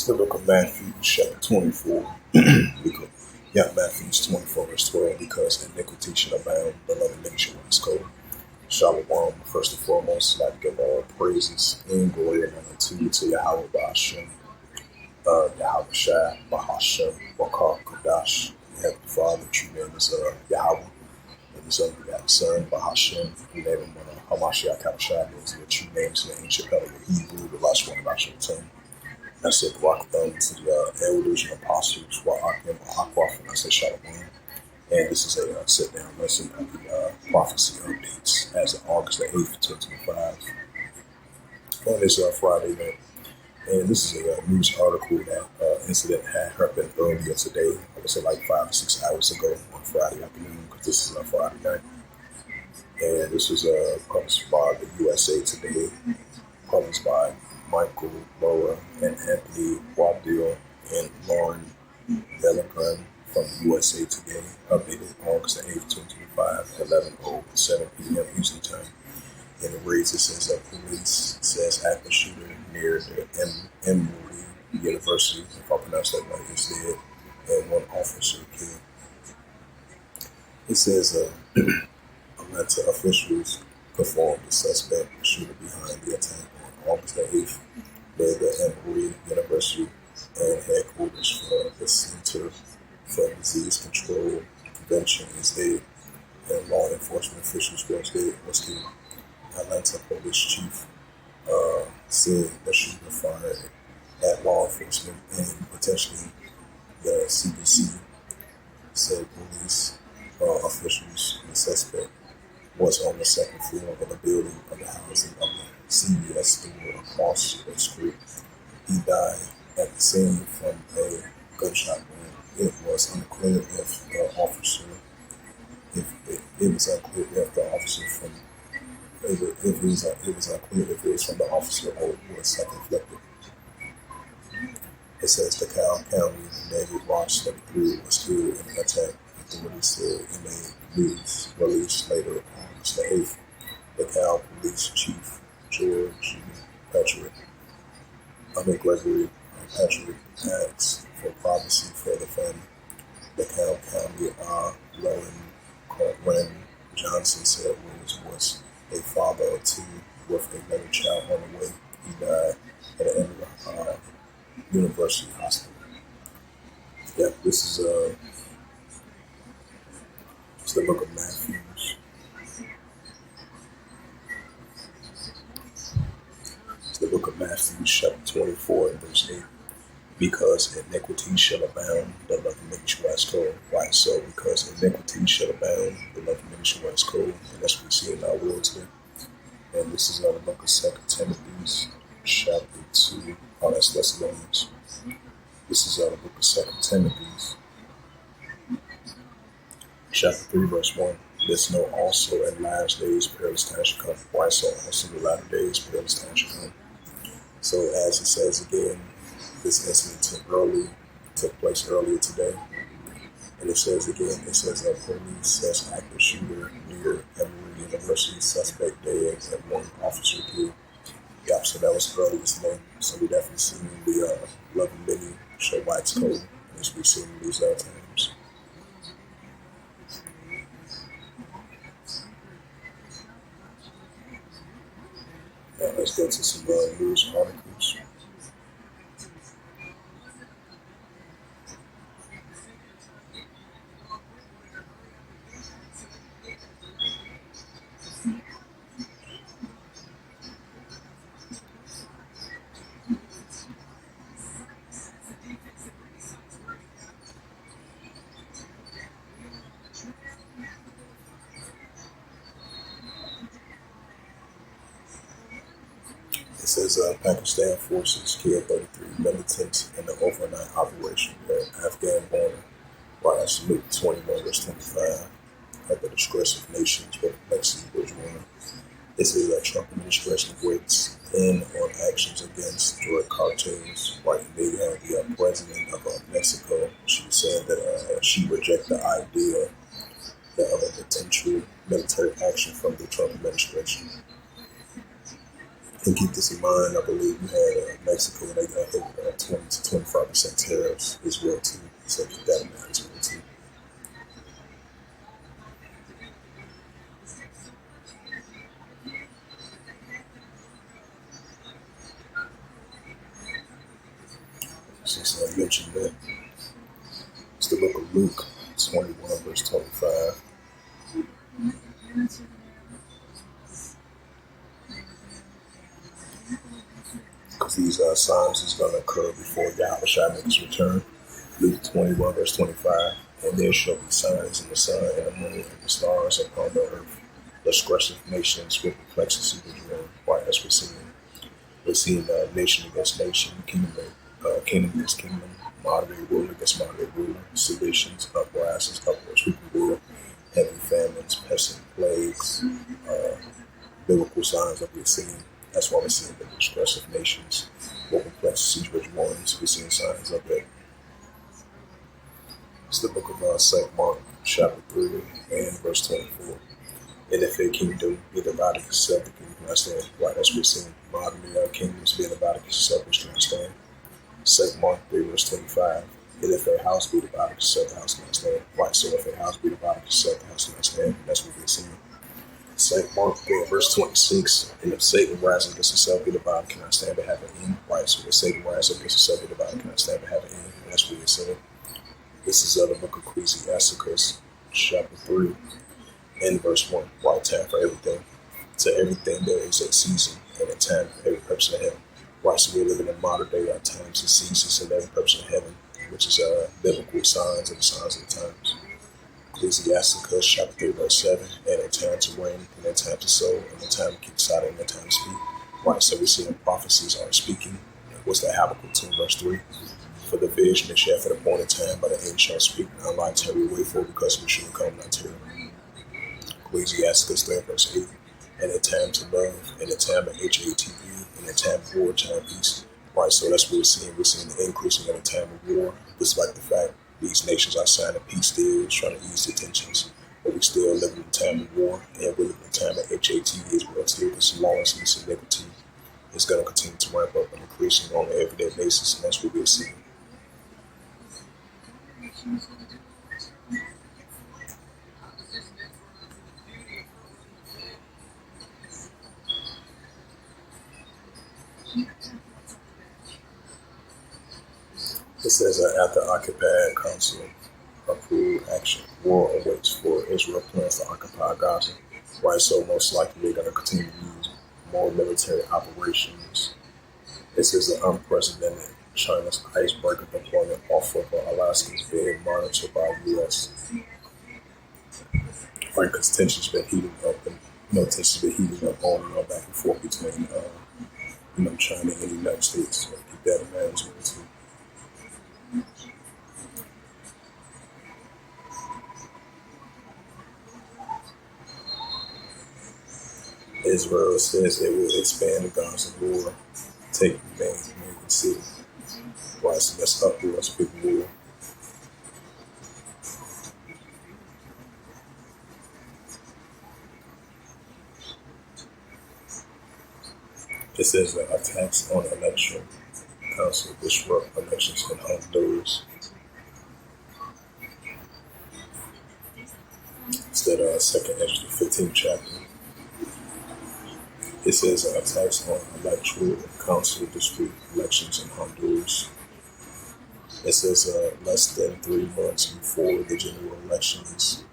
It's the book of Matthew, chapter 24. because, Matthew 24, verse 12. Because iniquity shall abound, the love of many shall wax cold. Shalom. First and foremost, I'd like to give all praises and glory and honor to Yahweh Bahashem, Yahweh Shai, Bahashem, Bakar Kodash. Heavenly Father, true name is Yahweh. And his only begotten Son, Bahashem. We name him Hamashiach Kabashai. Those are the true names in the ancient Hebrew, the last one about your tongue. I said rock to the elders and apostles, Wa'akim, Aquaf, and I said Shalom. And this is a sit-down lesson of the prophecy updates as of August the 8th, 2025. On this Friday night. And this is a news article that incident had happened earlier today. I would say like 5 or 6 hours ago on Friday afternoon, because this is a Friday night. And this was published by the USA Today, published by Michael Laura and Anthony Waddell and Lauren Bellingham from the USA Today, updated August 8th, 2025, 11:07 p.m. Eastern Time. And it reads, it says that police says active shooter near the Emory University, if I pronounce that right, is dead, and one officer killed. It says Atlanta officials confirmed the suspect, the shooter behind the attack on August the 8th, near the Emory University and headquarters for the Center for Disease Control and Prevention is dead, and law enforcement officials was killed. Atlanta Police Chief said the shooter fired at law enforcement and potentially the CDC said police officials the suspect was on the second floor of the building of the housing of the CVS store across the street. He died at the scene from a gunshot wound. It was unclear if the officer from the officer or was self-inflicted. It says the County David Watch 33 was killed in the attack. Authorities said in a news release later on August the 8th. The Cal Police Chief Gregory Patrick asked for privacy for the family. The Cal County Lauren Johnson said Rose was a father of two with another child on the way. He died at the Emory University Hospital. Yeah, this is it's the book of Matthew. It's the book of Matthew, chapter 24, and verse 8. Because iniquity shall abound, the love of many shall wax cold. Why so? Because iniquity shall abound, the love of many shall wax cold. And that's what we see in our world today. And this is the book of 2 Timothy, chapter 2. Oh, that's Thessalonians. This is the book of 2 Timothy, chapter 3, verse 1. This know also in last days perilous times shall come. Why so? Also in the latter days perilous times shall come. So as it says again, this incident took place earlier today. And it says again, police says active shooter near Emory University, suspect dead, and one officer killed. Yeah, so that was earlier today. So we definitely seen the love of many show wax cold, as we've seen in these times. Now let's go to some news articles. It says Pakistan forces killed 33 militants in the overnight operation at Afghan border, while I salute 21 verse 25 at the disgrace of nations with Mexico Bourgeois. This is a Trump administration weights in on actions against drug cartels. Right, they had the president of Mexico. She said that she rejected the idea of a potential military action from the Trump administration. And keep this in mind, I believe you had Mexico, they got hit with 20 to 25% tariffs as well too. So keep that in mind as well too. Since I mentioned that, it's the book of Luke 21 verse 25. Because these signs is going to occur before Yahweh shall make his return. Luke 21 verse 25. And there shall be signs in the sun and the moon and the stars upon the earth. Disgressive nations with perplexity will quiet as we're seeing. We're seeing nation against nation, kingdom against kingdom, moderate ruler against moderate ruler, seditions, uprisings, upwards, we can war, heavy famines, pestilent plagues, biblical signs that we're seeing. That's why we're seeing the distress of nations, what perplexity which ones, we're seeing signs of that. It's the book of St. Mark, chapter 3, and verse 24. And if a kingdom be divided itself, the kingdom cannot stand. Right, as we're seeing modern kingdoms being divided itself, which cannot stand. St. Mark 3, verse 25. And if a house be divided itself, the house cannot stand. Right, so if a house be divided itself, the house cannot stand. That's what we're seeing. St. Mark 4, verse 26. And if Satan rises against himself, be divided, cannot stand but have an end. Right, so if Satan rises against himself, be divided, cannot stand but have an end. And that's what we're seeing. This is the book of Ecclesiasticus, chapter 3, and verse 1. Right time for everything. To everything there is a season and a time for every purpose in heaven. Right, so we're living in modern day times and seasons and every purpose in heaven, which is biblical signs and the signs of the times. Ecclesiasticus chapter 3, verse 7, and a time to reign, and a time to sow, and a time to keep silent, and a time to speak. Right, so we're seeing prophecies are speaking. What's that? Habakkuk 2, verse 3. For the vision is yet for the appointed time, but the end shall speak. Not like tarry, wait for, because we should come not tarry. Ecclesiasticus 3, verse 8. And a time to love, and a time of HATE, and a time of war, time of peace. Right, so that's what we're seeing. We're seeing the increasing of a time of war, despite the fact these nations are signing peace deals, trying to ease the tensions. But we still live in a time of war, and we live in a time of HATE as well too, because lawlessness and iniquity is going to continue to ramp up and increasing on an everyday basis, and that's what we're seeing. It says after occupied council approved action, war awaits for Israel plans to occupy Gaza. Right, so most likely they're going to continue to use more military operations. This is an unprecedented China's icebreaker deployment off of Alaska's being monitored by the U.S. Right, because tensions been heating up, and tensions been heating up on and on back and forth between China and the United States. So keep that in mind as well too. Israel says it will expand the Gaza war, take the main city. Right, so that's up to us, big war. It says that attacks on election council disrupt elections in Honduras. It's that second Ezra 15th chapter. It says attacks on electoral council district elections in Honduras. It says less than 3 months before the general elections,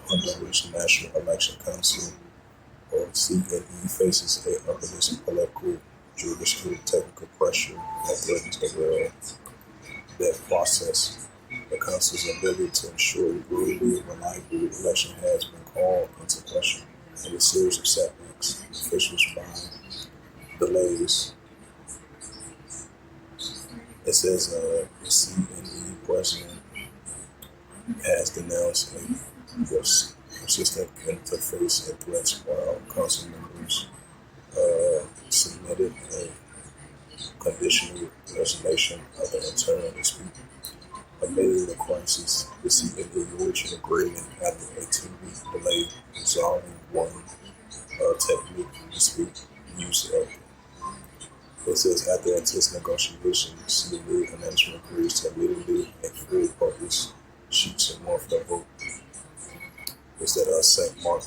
Honduras National Election Council, or CNE, faces a unreleased political, judicial, technical pressure that threatens the real that process. The council's ability to ensure a orderly and reliable election has been called into question, and a series of setbacks. Officials find delays. It says the CNE president has denounced a persistent interface and threats while council members submitted a conditional resignation of the internal dispute. Amid the crisis, the CNE reached an agreement after a 2-week delay resolving one technique dispute use of It says after intense negotiations, the new management agrees to immediately and fully publish sheets and one for the vote. Is that St. Mark?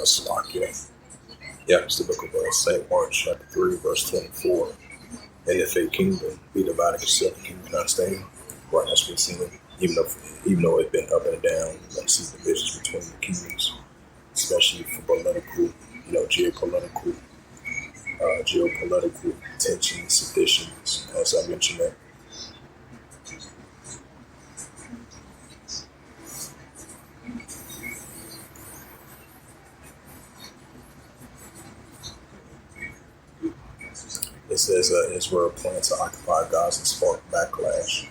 Slovakia. Yeah, it's the book of St. Mark, chapter 3, verse 24. And if a kingdom be divided itself, the kingdom cannot stand. Right, that's what we're seeing. Even though it's been up and down, you don't see divisions between the kingdoms, especially for political, geopolitical tensions, seditions, as I mentioned that. It says Israel plans to occupy Gaza and spark backlash.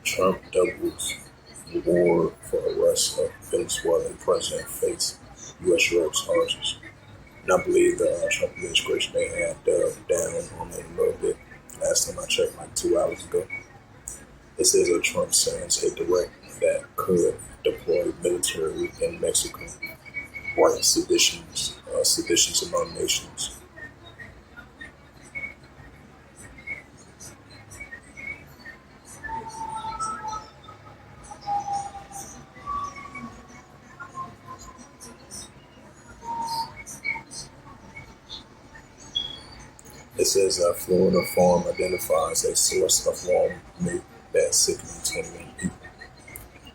Trump doubles reward for arrest of Venezuelan president face U.S. drug charges. And I believe the Trump administration they had down on it a little bit. Last time I checked, like 2 hours ago. It says that Trump sends a direct that could deploy military in Mexico, right? Seditions among nations. It says that Florida farm identifies a source of warm meat that sickening 21 people.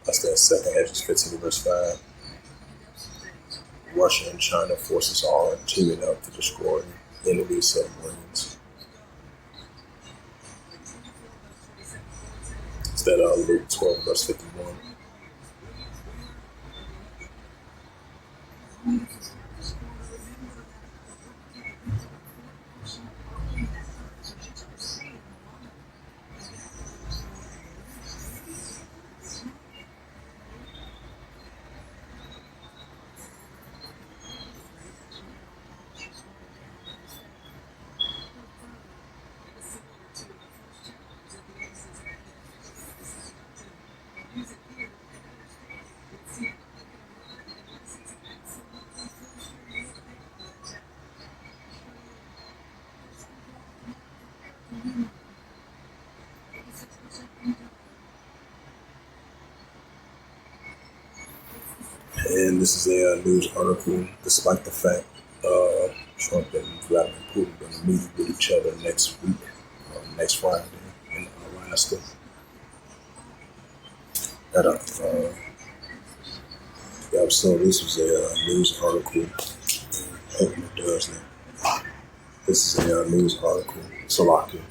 That's that second Edges 15 verse 5. Russia and China forces are teaming up to destroy enemy submarines. It's that Luke 12 verse 51. And this is a news article. Despite the fact Trump and Vladimir Putin are going to meet with each other next week, next Friday in Alaska. At yeah, so this was a news article. Hoping it does now. This is a news article. Slovakia.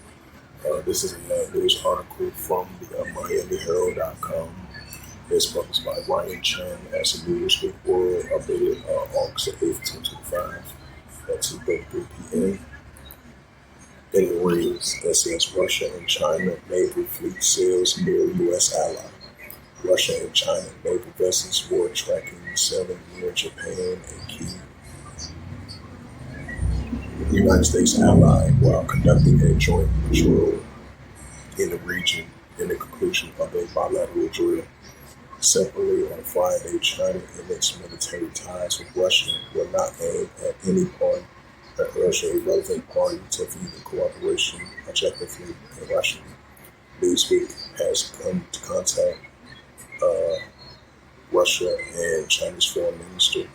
This is a news article from the MiamiHerald.com. It's published by Ryan Chan as a news report updated August 8th, 2025 at 2:33 p.m. And it reads, that says Russia and China naval fleet sails near U.S. ally. Russia and China naval vessels were tracking sailing near Japan and key United States ally while conducting a joint patrol in the region in the conclusion of a bilateral drill. Separately, on Friday, China and its military ties with Russia were not aimed at any party that urged a relevant party to view the cooperation objectively and rationally. Newsweek has come to contact Russia and Chinese foreign minister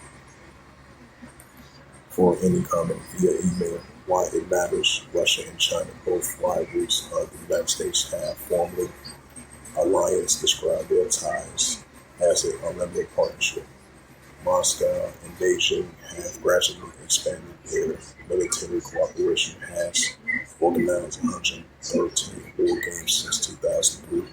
for any comment via email. Why it matters, Russia and China, both rivals of the United States, have formally alliance described their ties as a limited partnership. Moscow and Beijing have gradually expanded their military cooperation, has organized 113 war games since 2003.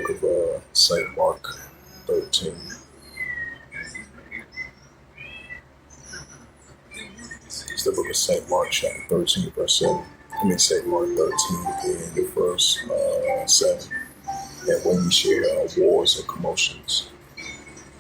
book of St. Mark 13. It's the book of St. Mark, chapter 13, verse 7. St. Mark 13, in the verse 7. And when you shall hear wars and commotions,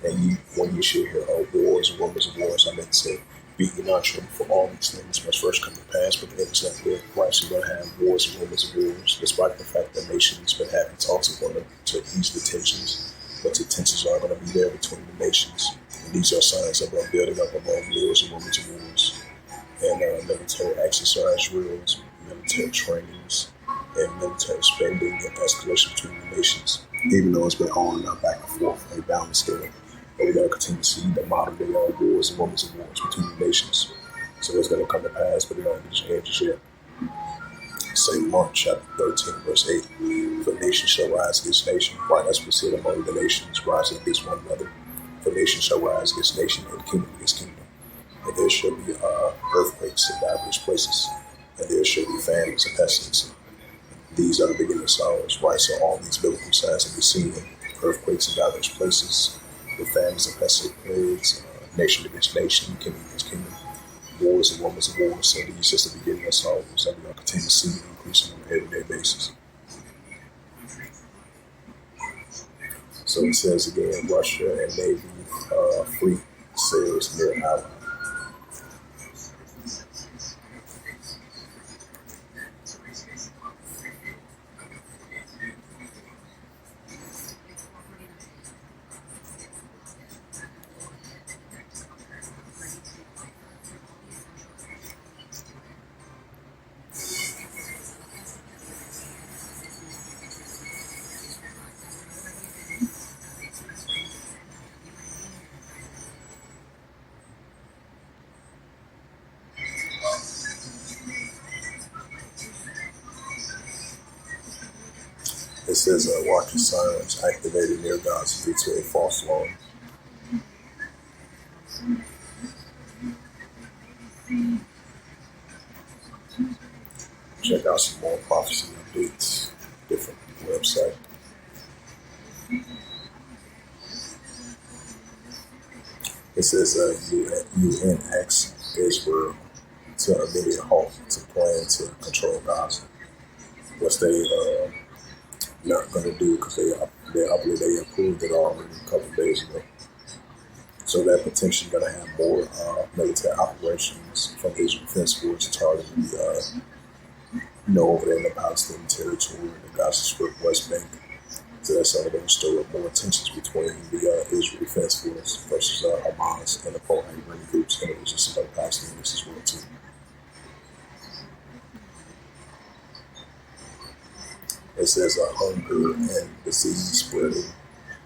when you shall hear wars and rumors of wars, I meant to say, be ye not troubled, for all these things must first come to pass, but the end is not yet. Christ is going to have wars and rumors of wars, despite the fact that nations been having talks of one to ease the tensions, but the tensions are going to be there between the nations. And these are signs of building up among wars and rumors of wars, and military exercise drills, military trainings, and military spending and escalation between the nations. Even though it's been on and back and forth on a balanced scale, but we're going to continue to see the modern day wars and rumors of wars between the nations. So it's going to come to pass, but they're going to get your edges yet. St. Mark chapter 13, verse 8. For nation shall rise against nation, right as we said among the nations, rising against one another. For nation shall rise against nation, and kingdom against kingdom. And there shall be earthquakes in diverse places, and there shall be famines and pestilence. These are the beginning of sorrows, right? So all these biblical signs that we see, earthquakes in diverse places, with famines and pestilent plagues, nation against nation, kingdom against kingdom, wars and rumors of wars. So these just the beginning of sorrows that we're going to continue to see increasing on an everyday basis. So it says again, Russia and Navy fleet sails near Ally. It says watching sirens activated near Gaza due to a false alarm. Check out some more prophecy updates, different website. It says UN asks Israel to immediate halt to plan to control Gaza. What's they not going to do, because I believe they approved it already a couple of days ago. So that potentially going to have more military operations from Israel Defense Force targeting the, over there in the Palestinian territory, the Gaza Strip, West Bank. So that's only going to stir up more tensions between the Israel Defense Force versus Hamas and the pro-Iranian groups, and it was just about Palestinians as well too. It says hunger and disease spreading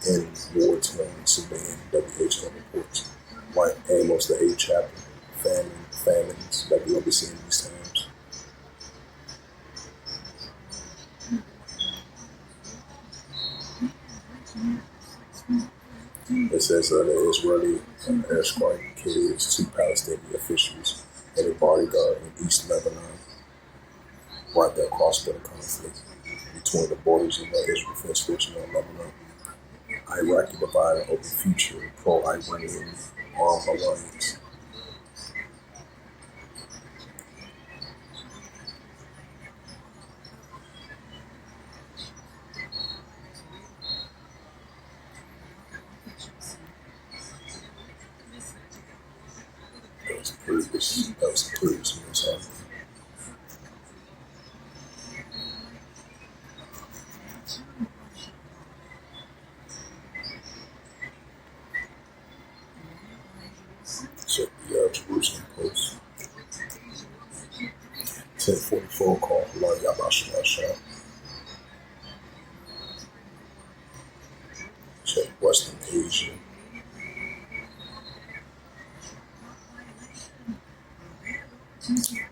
in war-torn Sudan, WHO reports. Like Amos the 8th chapter, famines that we'll be seeing these times. It says the Israeli airstrike kills 2 Palestinian officials and a bodyguard in East Lebanon, right there across the conflict between the borders of Israel Defense Force and Lebanon. Iraqi divided over future pro-Iranian armed alliance. That was the previous news. Check the Jerusalem Post. 1044 call for Lord Yabashua. Check Western Asia.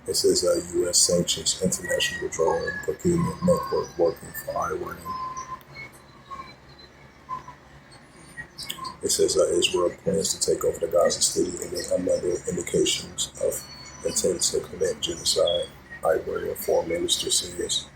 It says U.S. sanctions international petroleum procurement network working for Iran. It says Israel plans to take over the Gaza City, and then another indications of intent to commit genocide. Iranian foreign minister says.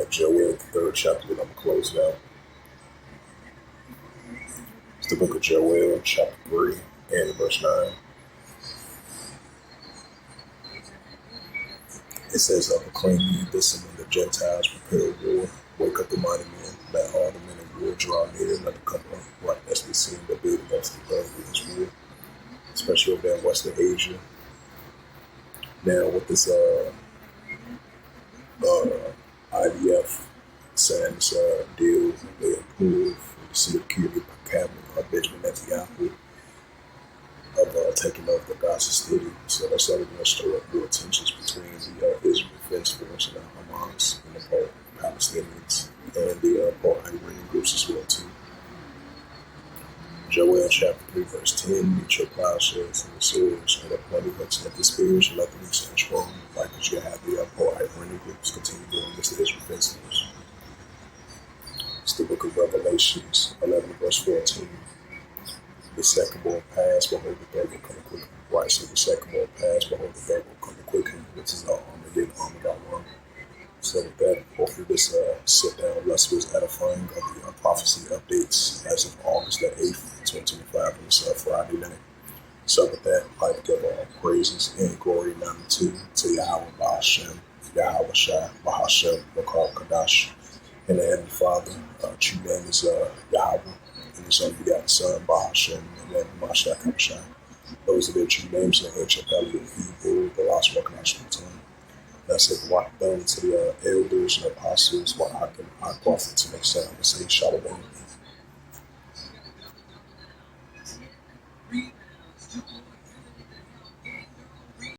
Joel, the third chapter, and I'm going to close it out. It's the book of Joel, chapter 3, and verse 9. It says, proclaim ye this among the Gentiles, prepare war, wake up the mighty men, let all the men of war draw near, let the company right as we see the building against the blood of this war, especially over there in Western Asia. Now, with this IDF saying this deal they approved with the security cabinet of Benjamin Netanyahu of taking over the Gaza City. So that's only going to stir up real tensions between the Israel Defense Force and the Hamas and the Palestinians and the pro-Iranian groups as well too. Joel chapter 3 verse 10, meet your plowshares and the swords and the bloody hooks and the spears and let them be stand strong. Like that you have the pro-Iranian groups continue doing against the Israel Defense Force. It's the book of Revelations 11 verse 14. The second will pass, behold the third will come quickly. Right, so the second will pass, behold the third will come quickly, which is Armageddon, Armageddon. So with that, hopefully this sit-down lesson was edifying of the prophecy updates as of August the 8th, 2025, on this Friday night. So with that, I'd like to give all praises and glory and honor to Yahweh Bahashem, Yahweh Shai, Bahashem, Bakar Kadash, and the Heavenly Father. True name is Yahweh, and His unbegotten Son, Bahashem, and then Mashak Kamashai. Those are their true names in ancient Paleo Hebrew, the lost recognizable tongue. That's it. Walk down to the elders and apostles, what I can prophets, and say Shalom.